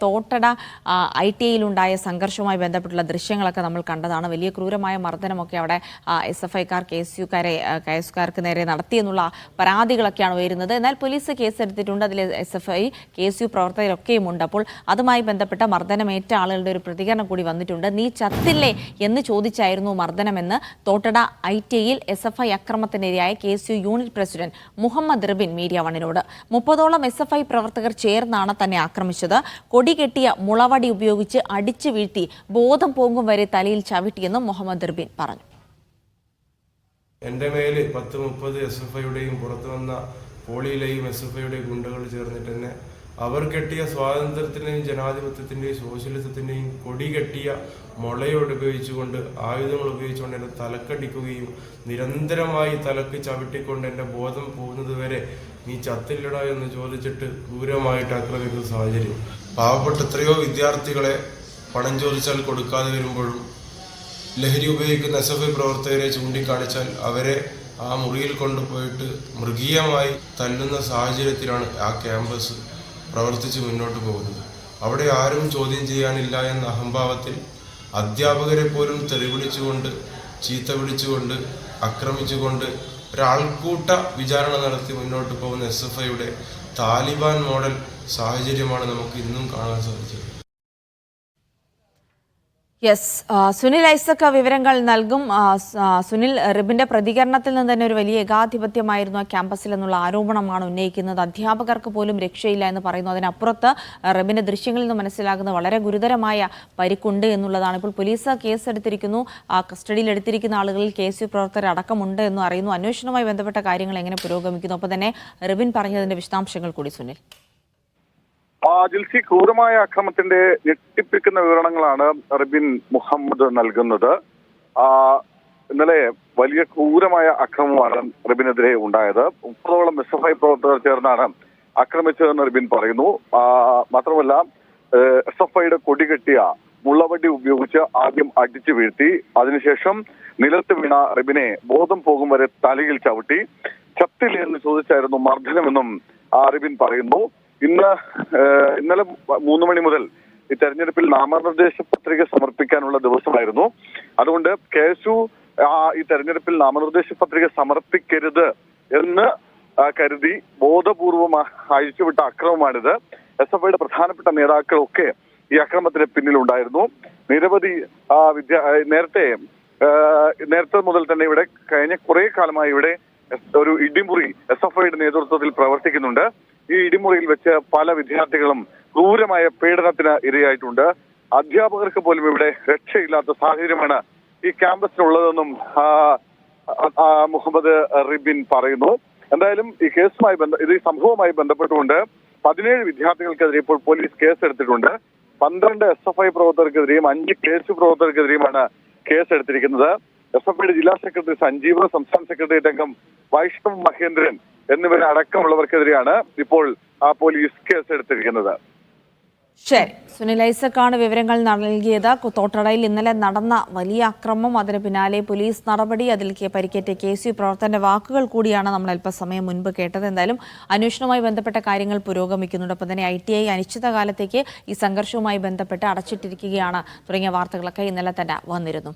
തോട്ടട ITയിലുണ്ടായ സംഘർഷവുമായി ബന്ധപ്പെട്ടുള്ള ദൃശ്യങ്ങളൊക്കെ നമ്മൾ കണ്ടതാണ്. വലിയ ക്രൂരമായ മർദ്ദനമൊക്കെ അവിടെ SFIക്കാർ KSUക്കാർക്ക് നേരെ നടത്തിയെന്നുള്ള പരാതികളൊക്കെയാണ് ഉയരുന്നത്. എന്നാൽ പോലീസ് കേസെടുത്തിട്ടുണ്ട്. അതിൽ SFI KSU പ്രവർത്തകരൊക്കെയുമുണ്ട്. അപ്പോൾ അതുമായി ബന്ധപ്പെട്ട മർദ്ദനമേറ്റ ആളുകളുടെ ഒരു പ്രതികരണം കൂടി വന്നിട്ടുണ്ട്. നീ ചത്തില്ലേ എന്ന് ചോദിച്ചായിരുന്നു മർദ്ദനമെന്ന് തോട്ടട ITയിൽ SFI അക്രമത്തിനിരയായ KSU unit president Muhammad Ribin media വണ്ണിനോട്. 30ഓളം SFI പ്രവർത്തകർ ചേർന്നാണ് തന്നെ ആക്രമിച്ചത്. കൊടികെട്ടിയ മുളവടി ഉപയോഗിച്ച് അടിച്ചു വീഴ്ത്തി ബോധം പോകും വരെ തലയിൽ ചവിട്ടിയെന്നും മുഹമ്മദ് റിബിൻ പറഞ്ഞു. എൻ്റെ മേല് 10-30 SFIയുടെയും പുറത്തു വന്ന പോളിയിലെയും SFIയുടെയും ഗുണ്ടകൾ ചേർന്നിട്ട് തന്നെ അവർ കെട്ടിയ സ്വാതന്ത്ര്യത്തിൻ്റെയും ജനാധിപത്യത്തിൻ്റെയും സോഷ്യലിസത്തിൻ്റെയും കൊടി കെട്ടിയ മുളയോട് ഉപയോഗിച്ചുകൊണ്ട് ആയുധങ്ങൾ ഉപയോഗിച്ചുകൊണ്ട് എൻ്റെ തലക്കടിക്കുകയും നിരന്തരമായി തലക്ക് ചവിട്ടിക്കൊണ്ട് എൻ്റെ ബോധം പോകുന്നത് വരെ നീ ചത്തില്ലടാ എന്ന് ചോദിച്ചിട്ട് ക്രൂരമായിട്ട് ആക്രമിക്കുന്ന സാഹചര്യം. പാവപ്പെട്ട എത്രയോ വിദ്യാർത്ഥികളെ പണം ചോദിച്ചാൽ കൊടുക്കാതെ വരുമ്പോഴും ലഹരി ഉപയോഗിക്കുന്ന SFI പ്രവർത്തകരെ ചൂണ്ടിക്കാണിച്ചാൽ അവരെ ആ മുറിയിൽ കൊണ്ടുപോയിട്ട് മൃഗീയമായി തല്ലുന്ന സാഹചര്യത്തിലാണ് ആ ക്യാമ്പസ് പ്രവർത്തിച്ച് മുന്നോട്ട് പോകുന്നത്. അവിടെ ആരും ചോദ്യം ചെയ്യാനില്ല എന്ന അഹംഭാവത്തിൽ അധ്യാപകരെ പോലും തെറിവിളിച്ചുകൊണ്ട് ചീത്ത വിളിച്ചുകൊണ്ട് ആക്രമിച്ചുകൊണ്ട് ഒരാൾക്കൂട്ട വിചാരണ നടത്തി മുന്നോട്ട് പോകുന്ന SFIയുടെ താലിബാൻ മോഡൽ സാഹചര്യമാണ് നമുക്ക് ഇന്നും കാണാൻ സാധിച്ചത്. യെസ്, സുനിൽ ഐസക് വിവരങ്ങൾ നൽകും. സുനിൽ, റിബിന്റെ പ്രതികരണത്തിൽ നിന്ന് തന്നെ ഒരു വലിയ ഏകാധിപത്യമായിരുന്നു ആ ക്യാമ്പസിൽ എന്നുള്ള ആരോപണമാണ് ഉന്നയിക്കുന്നത്. അധ്യാപകർക്ക് പോലും രക്ഷയില്ല എന്ന് പറയുന്നു. അതിനപ്പുറത്ത് റിബിന്റെ ദൃശ്യങ്ങളിൽ നിന്ന് മനസ്സിലാകുന്ന വളരെ ഗുരുതരമായ പരിക്കുണ്ട് എന്നുള്ളതാണ്. ഇപ്പോൾ പോലീസ് കേസെടുത്തിരിക്കുന്നു. കസ്റ്റഡിയിൽ എടുത്തിരിക്കുന്ന ആളുകളിൽ KSU പ്രവർത്തകർ അടക്കമുണ്ട് എന്ന് അറിയുന്നു. അന്വേഷണവുമായി ബന്ധപ്പെട്ട കാര്യങ്ങൾ എങ്ങനെ പുരോഗമിക്കുന്നു? ഒപ്പം തന്നെ റിബിൻ പറഞ്ഞതിന്റെ വിശദാംശങ്ങൾ കൂടി സുനിൽ. ജിൽസി, ക്രൂരമായ അക്രമത്തിന്റെ ഞെട്ടിപ്പിക്കുന്ന വിവരണങ്ങളാണ് റിബിൻ മുഹമ്മദ് നൽകുന്നത്. ഇന്നലെ വലിയ ക്രൂരമായ അക്രമമാണ് റിബിനെതിരെ ഉണ്ടായത്. 30ഓളം SFI പ്രവർത്തകർ ചേർന്നാണ് ആക്രമിച്ചതെന്ന് റിബിൻ പറയുന്നു. മാത്രമല്ല, SFIയുടെ കൊടികെട്ടിയ മുള്ളവടി ഉപയോഗിച്ച് ആദ്യം അടിച്ചു വീഴ്ത്തി, അതിനുശേഷം നിലത്ത് വീണ റിബിനെ ബോധം പോകും വരെ തലയിൽ ചവിട്ടി. ചത്തില്ലേ എന്ന് ചോദിച്ചായിരുന്നു മർദ്ദനമെന്നും റിബിൻ പറയുന്നു. ഇന്നലെ 3 മണി മുതൽ ഈ തെരഞ്ഞെടുപ്പിൽ നാമനിർദ്ദേശ പത്രിക സമർപ്പിക്കാനുള്ള ദിവസമായിരുന്നു. അതുകൊണ്ട് KSU ഈ തെരഞ്ഞെടുപ്പിൽ നാമനിർദ്ദേശ പത്രിക സമർപ്പിക്കരുത് എന്ന് കരുതി ബോധപൂർവം അഴിച്ചുവിട്ട അക്രമമാണിത്. SFIയുടെ പ്രധാനപ്പെട്ട നേതാക്കളൊക്കെ ഈ അക്രമത്തിന് പിന്നിലുണ്ടായിരുന്നു. നിരവധി നേരത്തെ മുതൽ തന്നെ ഇവിടെ കഴിഞ്ഞ കുറെ കാലമായി ഇവിടെ ഒരു ഇടിമുറി SFIയുടെ നേതൃത്വത്തിൽ പ്രവർത്തിക്കുന്നുണ്ട്. ഈ ഇടിമുറിയിൽ വെച്ച് പല വിദ്യാർത്ഥികളും ക്രൂരമായ പീഡനത്തിന് ഇരയായിട്ടുണ്ട്. അധ്യാപകർക്ക് പോലും ഇവിടെ രക്ഷയില്ലാത്ത സാഹചര്യമാണ് ഈ ക്യാമ്പസിനുള്ളതെന്നും മുഹമ്മദ് റിബിൻ പറയുന്നു. എന്തായാലും ഈ സംഭവവുമായി ബന്ധപ്പെട്ടുകൊണ്ട് 17 വിദ്യാർത്ഥികൾക്കെതിരെ ഇപ്പോൾ പോലീസ് കേസെടുത്തിട്ടുണ്ട്. 12 SFI പ്രവർത്തകർക്കെതിരെയും 5 KSU പ്രവർത്തകർക്കെതിരെയുമാണ് കേസെടുത്തിരിക്കുന്നത്. SFIയുടെ ജില്ലാ സെക്രട്ടറി സഞ്ജീവ്, സംസ്ഥാന സെക്രട്ടേറിയറ്റ് അംഗം വൈഷ്ണവ് മഹേന്ദ്രൻ എന്നിവരെ അടക്കമുള്ളവർക്കെതിരെയാണ് ഇപ്പോൾ പോലീസ് കേസെടുത്തിരിക്കുന്നത്. ശരി, സുനിൽ ഐസക്കാണ് വിവരങ്ങൾ നൽകിയത്. തോട്ടടയിൽ ഇന്നലെ നടന്ന വലിയ അക്രമം, അതിന് പിന്നാലെ പോലീസ് നടപടി, അതിൽ പരിക്കേറ്റ KSU പ്രവർത്തകന്റെ വാക്കുകൾ കൂടിയാണ് നമ്മൾ അല്പസമയം മുൻപ് കേട്ടത്. എന്തായാലും അന്വേഷണവുമായി ബന്ധപ്പെട്ട കാര്യങ്ങൾ പുരോഗമിക്കുന്നുണ്ട്. ഒപ്പം തന്നെ ITI അനിശ്ചിതകാലത്തേക്ക് ഈ സംഘർഷവുമായി ബന്ധപ്പെട്ട് അടച്ചിട്ടിരിക്കുകയാണ് തുടങ്ങിയ വാർത്തകളൊക്കെ ഇന്നലെ തന്നെ വന്നിരുന്നു.